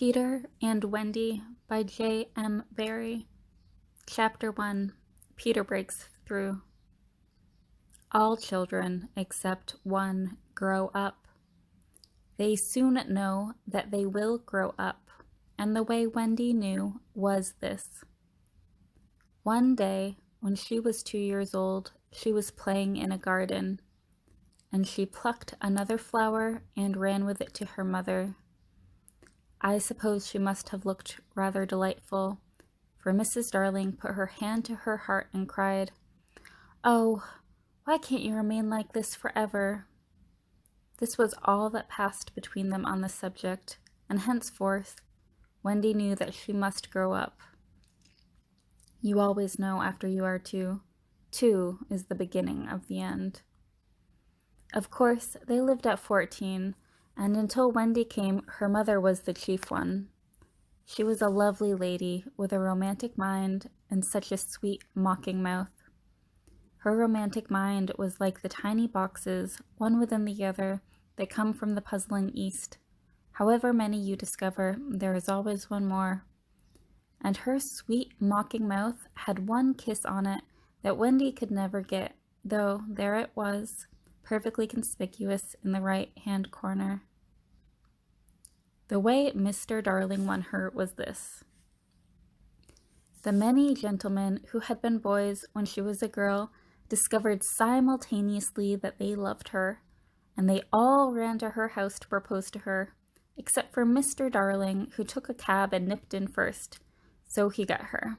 Peter and Wendy by J.M. Barrie. Chapter 1. Peter Breaks Through. All children, except one, grow up. They soon know that they will grow up, and the way Wendy knew was this. One day, when she was 2 years old, she was playing in a garden, and she plucked another flower and ran with it to her mother. I suppose she must have looked rather delightful, for Mrs. Darling put her hand to her heart and cried, "Oh, why can't you remain like this forever?" This was all that passed between them on the subject, and henceforth, Wendy knew that she must grow up. You always know after you are 2. 2 is the beginning of the end. Of course, they lived at 14, and until Wendy came, her mother was the chief one. She was a lovely lady with a romantic mind and such a sweet, mocking mouth. Her romantic mind was like the tiny boxes, one within the other, that come from the puzzling East. However many you discover, there is always one more. And her sweet, mocking mouth had one kiss on it that Wendy could never get, though there it was, perfectly conspicuous in the right-hand corner. The way Mr. Darling won her was this. The many gentlemen who had been boys when she was a girl discovered simultaneously that they loved her, and they all ran to her house to propose to her, except for Mr. Darling, who took a cab and nipped in first, so he got her.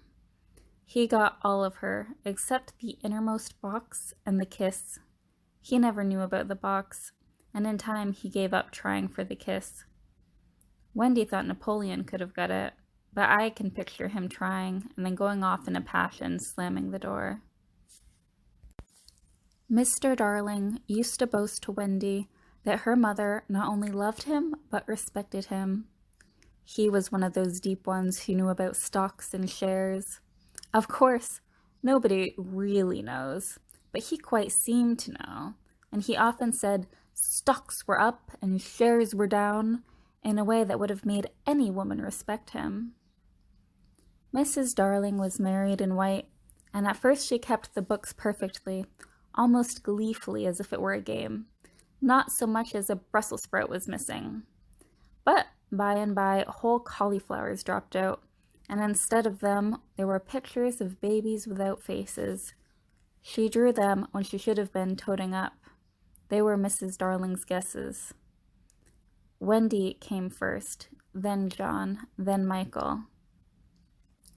He got all of her, except the innermost box and the kiss. He never knew about the box, and in time he gave up trying for the kiss. Wendy thought Napoleon could have got it, but I can picture him trying and then going off in a passion, slamming the door. Mr. Darling used to boast to Wendy that her mother not only loved him, but respected him. He was one of those deep ones who knew about stocks and shares. Of course, nobody really knows, but he quite seemed to know, and he often said stocks were up and shares were down, in a way that would have made any woman respect him. Mrs. Darling was married in white, and at first she kept the books perfectly, almost gleefully as if it were a game, not so much as a Brussels sprout was missing. But by and by, whole cauliflowers dropped out, and instead of them, there were pictures of babies without faces. She drew them when she should have been toting up. They were Mrs. Darling's guesses. Wendy came first, then John, then Michael.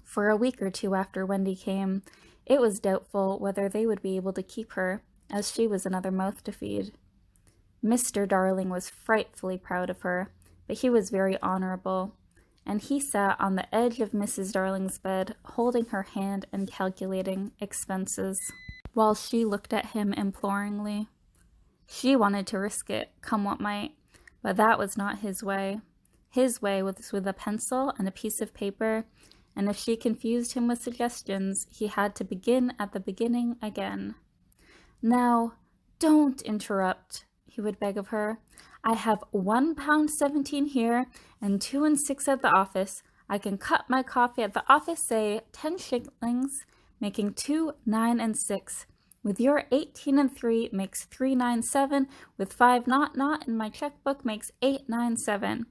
For a week or two after Wendy came, it was doubtful whether they would be able to keep her, as she was another mouth to feed. Mr. Darling was frightfully proud of her, but he was very honorable, and he sat on the edge of Mrs. Darling's bed, holding her hand and calculating expenses, while she looked at him imploringly. She wanted to risk it, come what might, but that was not his way. His way was with a pencil and a piece of paper, and if she confused him with suggestions, he had to begin at the beginning again. "Now, don't interrupt," he would beg of her. "I have £1.17 here and 2 and 6 at the office. I can cut my coffee at the office, say 10 shillings, making 2, 9 and 6. With your 18 and 3 makes 397, with 5 not in my checkbook makes 897.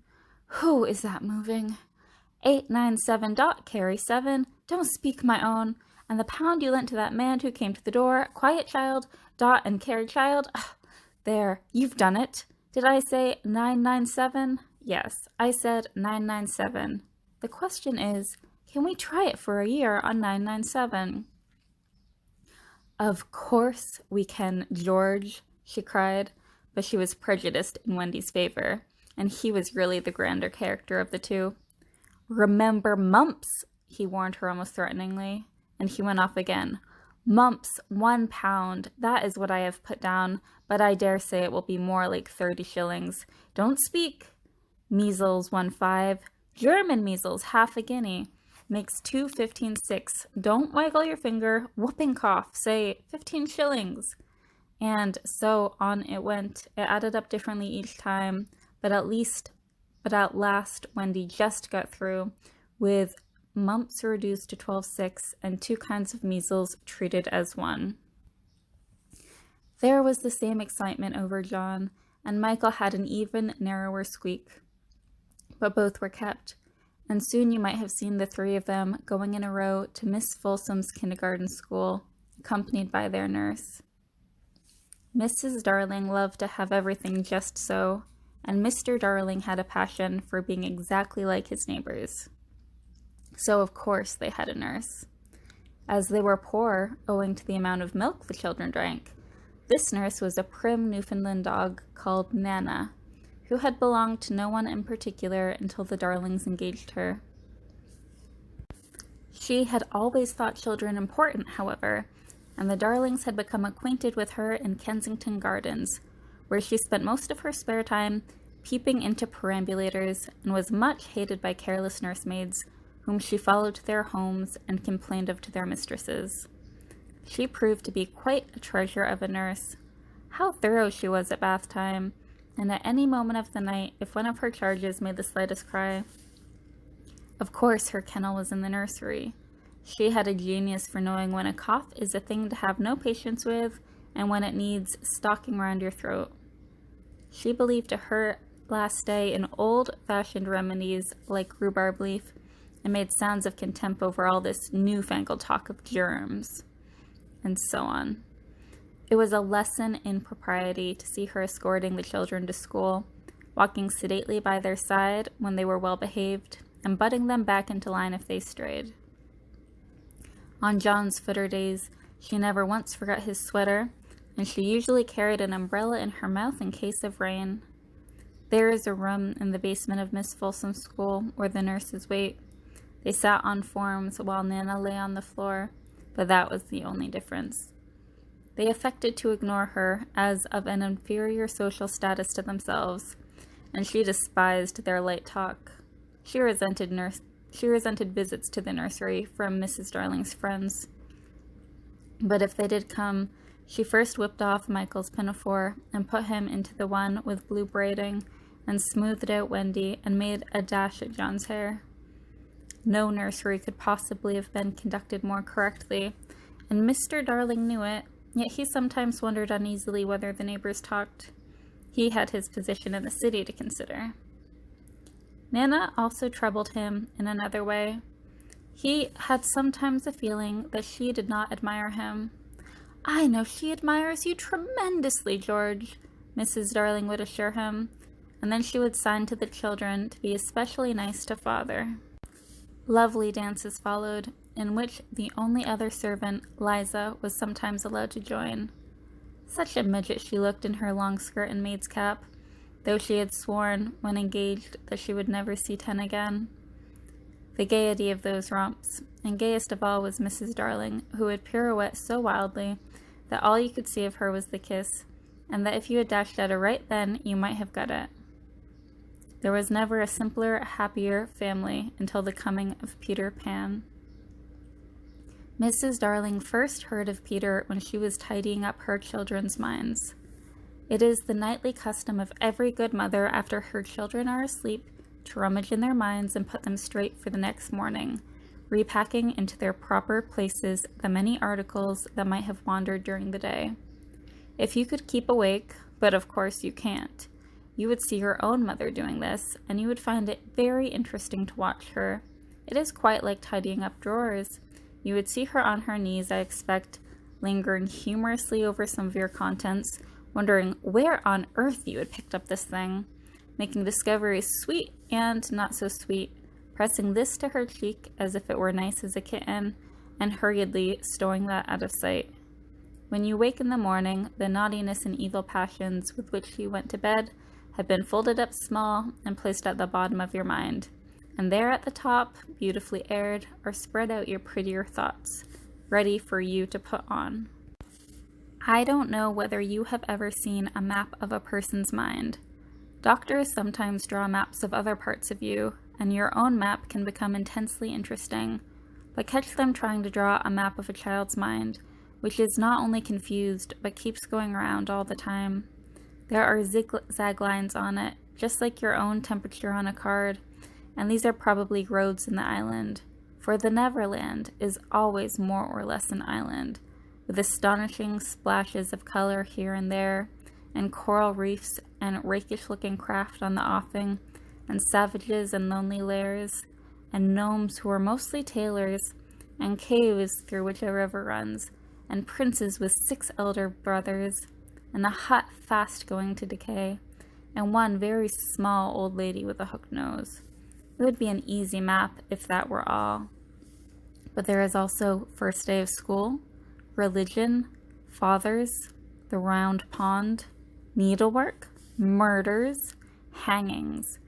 Who is that moving? 897 dot carry 7, don't speak my own, and the pound you lent to that man who came to the door, quiet child, dot and carry child. There, you've done it. Did I say 997? Yes, I said 997. The question is, can we try it for a year on 997? "Of course we can, George," she cried, but she was prejudiced in Wendy's favor, and he was really the grander character of the two. "Remember mumps," he warned her almost threateningly, and he went off again. "Mumps, £1, that is what I have put down, but I dare say it will be more like 30 shillings. Don't speak. Measles, 1.5. German measles, half a guinea. Makes 2, 15, 6. Don't waggle your finger. Whooping cough. Say 15 shillings. And so on it went. It added up differently each time, but at least but at last Wendy just got through, with mumps reduced to 12/6 and 2 kinds of measles treated as one. There was the same excitement over John, and Michael had an even narrower squeak. But both were kept, and soon you might have seen the 3 of them going in a row to Miss Folsom's kindergarten school, accompanied by their nurse. Mrs. Darling loved to have everything just so, and Mr. Darling had a passion for being exactly like his neighbors. So of course they had a nurse. As they were poor, owing to the amount of milk the children drank, this nurse was a prim Newfoundland dog called Nana, who had belonged to no one in particular until the Darlings engaged her. She had always thought children important, however, and the Darlings had become acquainted with her in Kensington Gardens, where she spent most of her spare time peeping into perambulators and was much hated by careless nursemaids, whom she followed to their homes and complained of to their mistresses. She proved to be quite a treasure of a nurse. How thorough she was at bath time, and at any moment of the night if one of her charges made the slightest cry. Of course her kennel was in the nursery. She had a genius for knowing when a cough is a thing to have no patience with and when it needs stalking round your throat. She believed to her last day in old-fashioned remedies like rhubarb leaf and made sounds of contempt over all this newfangled talk of germs, and so on. It was a lesson in propriety to see her escorting the children to school, walking sedately by their side when they were well behaved, and butting them back into line if they strayed. On John's footer days, she never once forgot his sweater, and she usually carried an umbrella in her mouth in case of rain. There is a room in the basement of Miss Folsom's school where the nurses wait. They sat on forms while Nana lay on the floor, but that was the only difference. They affected to ignore her as of an inferior social status to themselves, and she despised their light talk. She resented visits to the nursery from Mrs. Darling's friends. But if they did come, she first whipped off Michael's pinafore and put him into the one with blue braiding, and smoothed out Wendy and made a dash at John's hair. No nursery could possibly have been conducted more correctly, and Mr. Darling knew it, yet he sometimes wondered uneasily whether the neighbors talked. He had his position in the city to consider. Nana also troubled him in another way. He had sometimes a feeling that she did not admire him. "I know she admires you tremendously, George," Mrs. Darling would assure him, and then she would sign to the children to be especially nice to father. Lovely dances followed, in which the only other servant, Liza, was sometimes allowed to join. Such a midget she looked in her long skirt and maid's cap, though she had sworn, when engaged, that she would never see 10 again. The gaiety of those romps, and gayest of all was Mrs. Darling, who would pirouette so wildly that all you could see of her was the kiss, and that if you had dashed at her right then, you might have got it. There was never a simpler, happier family until the coming of Peter Pan. Mrs. Darling first heard of Peter when she was tidying up her children's minds. It is the nightly custom of every good mother after her children are asleep to rummage in their minds and put them straight for the next morning, repacking into their proper places the many articles that might have wandered during the day. If you could keep awake, but of course you can't, you would see your own mother doing this, and you would find it very interesting to watch her. It is quite like tidying up drawers. You would see her on her knees, I expect, lingering humorously over some of your contents, wondering where on earth you had picked up this thing, making discoveries sweet and not so sweet, pressing this to her cheek as if it were nice as a kitten, and hurriedly stowing that out of sight. When you wake in the morning, the naughtiness and evil passions with which you went to bed had been folded up small and placed at the bottom of your mind, and there at the top, beautifully aired, are spread out your prettier thoughts, ready for you to put on. I don't know whether you have ever seen a map of a person's mind. Doctors sometimes draw maps of other parts of you, and your own map can become intensely interesting, but catch them trying to draw a map of a child's mind, which is not only confused, but keeps going around all the time. There are zigzag lines on it, just like your own temperature on a card, and these are probably roads in the island, for the Neverland is always more or less an island, with astonishing splashes of color here and there, and coral reefs and rakish-looking craft on the offing, and savages and lonely lairs, and gnomes who are mostly tailors, and caves through which a river runs, and princes with 6 elder brothers, and a hut fast going to decay, and one very small old lady with a hooked nose. It would be an easy map if that were all. But there is also first day of school, religion, fathers, the round pond, needlework, murders, hangings,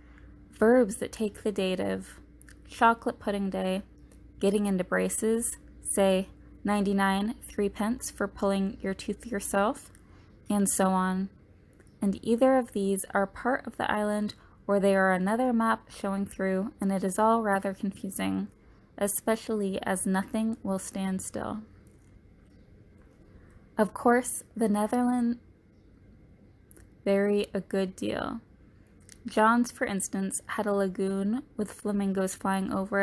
verbs that take the dative, chocolate pudding day, getting into braces, say 99 3p for pulling your tooth yourself, and so on. And either of these are part of the island or they are another map showing through, and it is all rather confusing, especially as nothing will stand still. Of course, the Netherlands vary a good deal. John's, for instance, had a lagoon with flamingos flying over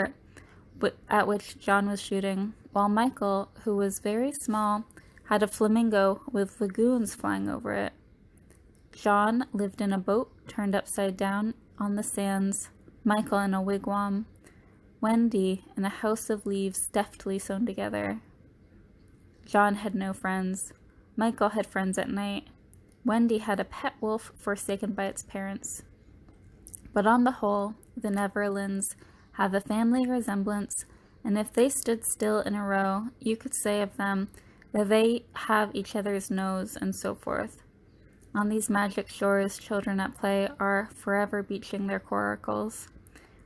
it, at which John was shooting, while Michael, who was very small, had a flamingo with lagoons flying over it. John lived in a boat turned upside down on the sands, Michael in a wigwam, Wendy in a house of leaves deftly sewn together. John had no friends. Michael had friends at night. Wendy had a pet wolf forsaken by its parents. But on the whole, the Neverlands have a family resemblance, and if they stood still in a row, you could say of them that they have each other's nose and so forth. On these magic shores, children at play are forever beaching their coracles.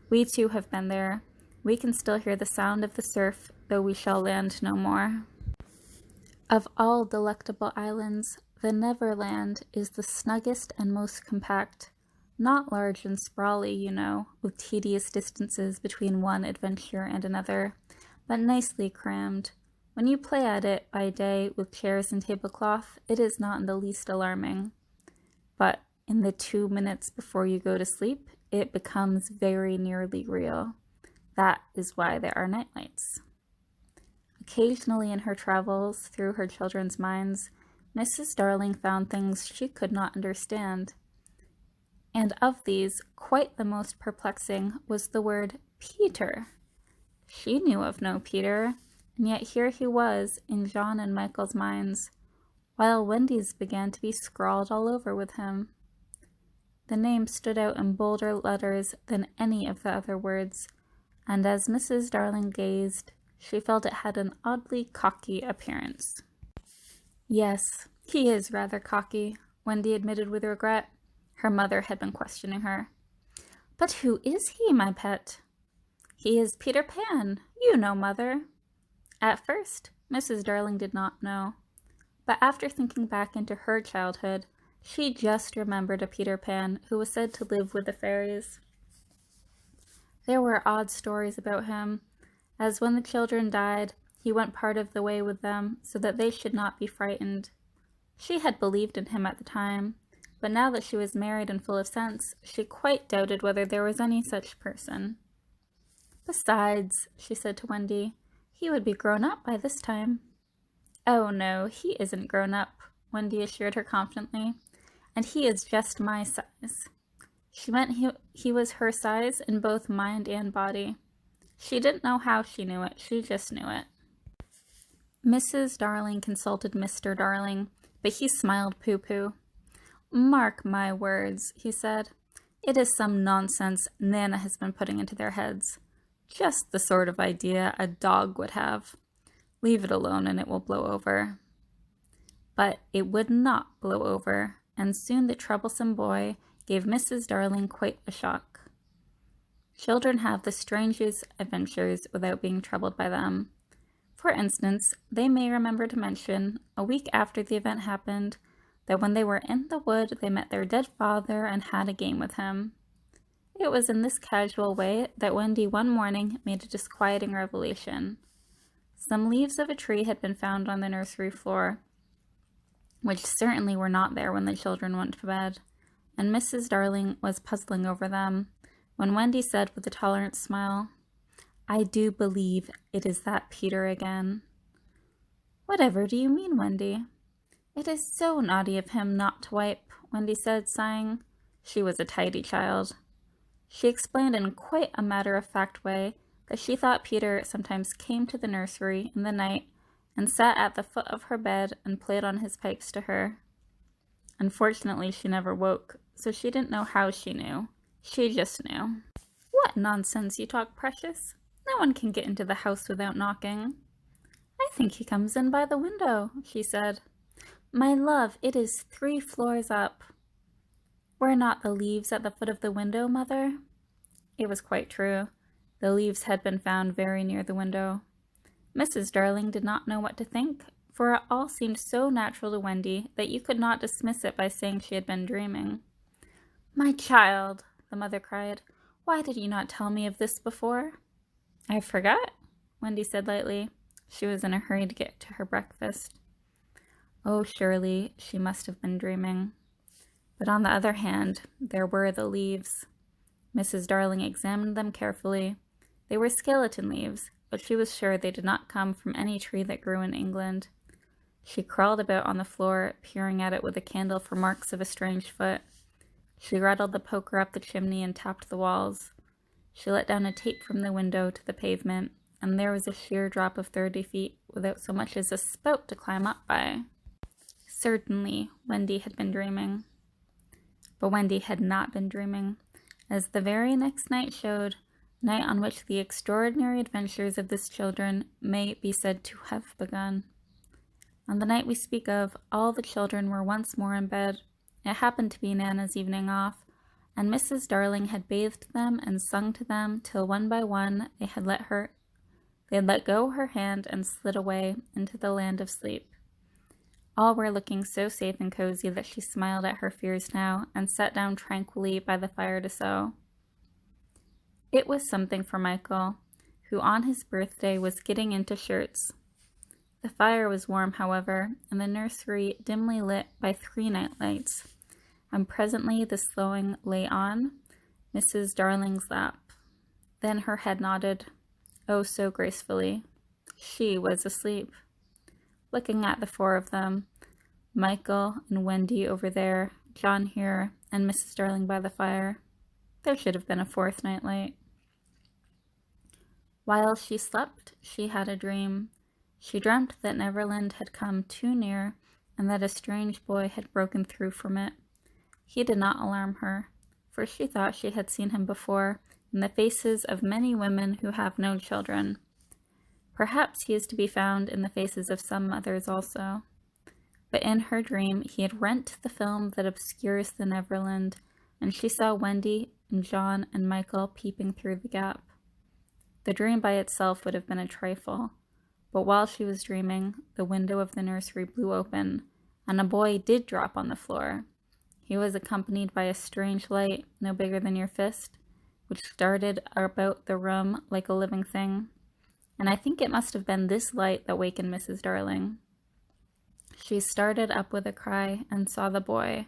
We too have been there. We can still hear the sound of the surf, though we shall land no more. Of all delectable islands, the Neverland is the snuggest and most compact. Not large and sprawly, you know, with tedious distances between one adventure and another, but nicely crammed. When you play at it by day with chairs and tablecloth, it is not in the least alarming. But in the 2 minutes before you go to sleep, it becomes very nearly real. That is why there are nightlights. Occasionally in her travels through her children's minds, Mrs. Darling found things she could not understand. And of these, quite the most perplexing was the word Peter. She knew of no Peter, and yet here he was in John and Michael's minds, while Wendy's began to be scrawled all over with him. The name stood out in bolder letters than any of the other words, and as Mrs. Darling gazed, she felt it had an oddly cocky appearance. Yes, he is rather cocky, Wendy admitted with regret. Her mother had been questioning her. But who is he, my pet? He is Peter Pan, you know, Mother. At first, Mrs. Darling did not know. But after thinking back into her childhood, she just remembered a Peter Pan who was said to live with the fairies. There were odd stories about him, as when the children died, he went part of the way with them so that they should not be frightened. She had believed in him at the time, but now that she was married and full of sense, she quite doubted whether there was any such person. Besides, she said to Wendy, he would be grown up by this time. Oh no, he isn't grown up, Wendy assured her confidently, and he is just my size. She meant he was her size in both mind and body. She didn't know how she knew it, she just knew it. Mrs. Darling consulted Mr. Darling, but he smiled pooh-pooh. Mark my words, he said. It is some nonsense Nana has been putting into their heads. Just the sort of idea a dog would have. Leave it alone and it will blow over. But it would not blow over, and soon the troublesome boy gave Mrs. Darling quite a shock. Children have the strangest adventures without being troubled by them. For instance, they may remember to mention, a week after the event happened, that when they were in the wood they met their dead father and had a game with him. It was in this casual way that Wendy one morning made a disquieting revelation. Some leaves of a tree had been found on the nursery floor, which certainly were not there when the children went to bed, and Mrs. Darling was puzzling over them when Wendy said with a tolerant smile, "I do believe it is that Peter again." "Whatever do you mean, Wendy?" "It is so naughty of him not to wipe," Wendy said, sighing. She was a tidy child. She explained in quite a matter-of-fact way that she thought Peter sometimes came to the nursery in the night and sat at the foot of her bed and played on his pipes to her. Unfortunately, she never woke, so she didn't know how she knew. She just knew. "What nonsense you talk, Precious. No one can get into the house without knocking." "I think he comes in by the window," she said. "My love, it is 3 floors up." "Were not the leaves at the foot of the window, Mother?" It was quite true. The leaves had been found very near the window. Mrs. Darling did not know what to think, for it all seemed so natural to Wendy that you could not dismiss it by saying she had been dreaming. "My child," the mother cried, "why did you not tell me of this before?" "I forgot," Wendy said lightly. She was in a hurry to get to her breakfast. Oh, surely she must have been dreaming. But on the other hand, there were the leaves. Mrs. Darling examined them carefully. They were skeleton leaves, but she was sure they did not come from any tree that grew in England. She crawled about on the floor, peering at it with a candle for marks of a strange foot. She rattled the poker up the chimney and tapped the walls. She let down a tape from the window to the pavement, and there was a sheer drop of 30 feet without so much as a spout to climb up by. Certainly, Wendy had been dreaming. But Wendy had not been dreaming, as the very next night showed, night on which the extraordinary adventures of this children may be said to have begun. On the night we speak of, all the children were once more in bed. It happened to be Nana's evening off, and Mrs. Darling had bathed them and sung to them till one by one they had let go her hand and slid away into the land of sleep. All were looking so safe and cozy that she smiled at her fears now and sat down tranquilly by the fire to sew. It was something for Michael, who on his birthday was getting into shirts. The fire was warm, however, and the nursery dimly lit by 3 night lights, and presently the sewing lay on Mrs. Darling's lap. Then her head nodded, oh so gracefully. She was asleep. Looking at the 4 of them, Michael and Wendy over there, John here, and Mrs. Darling by the fire. There should have been a 4th nightlight. While she slept, she had a dream. She dreamt that Neverland had come too near, and that a strange boy had broken through from it. He did not alarm her, for she thought she had seen him before in the faces of many women who have no children. Perhaps he is to be found in the faces of some mothers also. But in her dream, he had rent the film that obscures the Neverland, and she saw Wendy and John and Michael peeping through the gap. The dream by itself would have been a trifle, but while she was dreaming, the window of the nursery blew open, and a boy did drop on the floor. He was accompanied by a strange light, no bigger than your fist, which darted about the room like a living thing. And I think it must have been this light that wakened Mrs. Darling. She started up with a cry and saw the boy,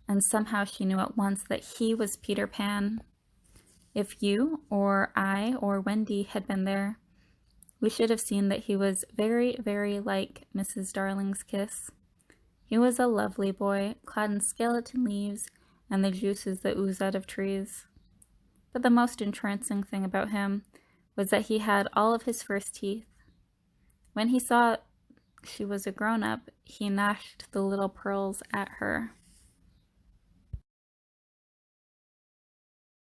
and somehow she knew at once that he was Peter Pan. If you, or I, or Wendy had been there, we should have seen that he was very, very like Mrs. Darling's kiss. He was a lovely boy, clad in skeleton leaves and the juices that ooze out of trees. But the most entrancing thing about him was that he had all of his first teeth. When he saw she was a grown-up, he gnashed the little pearls at her.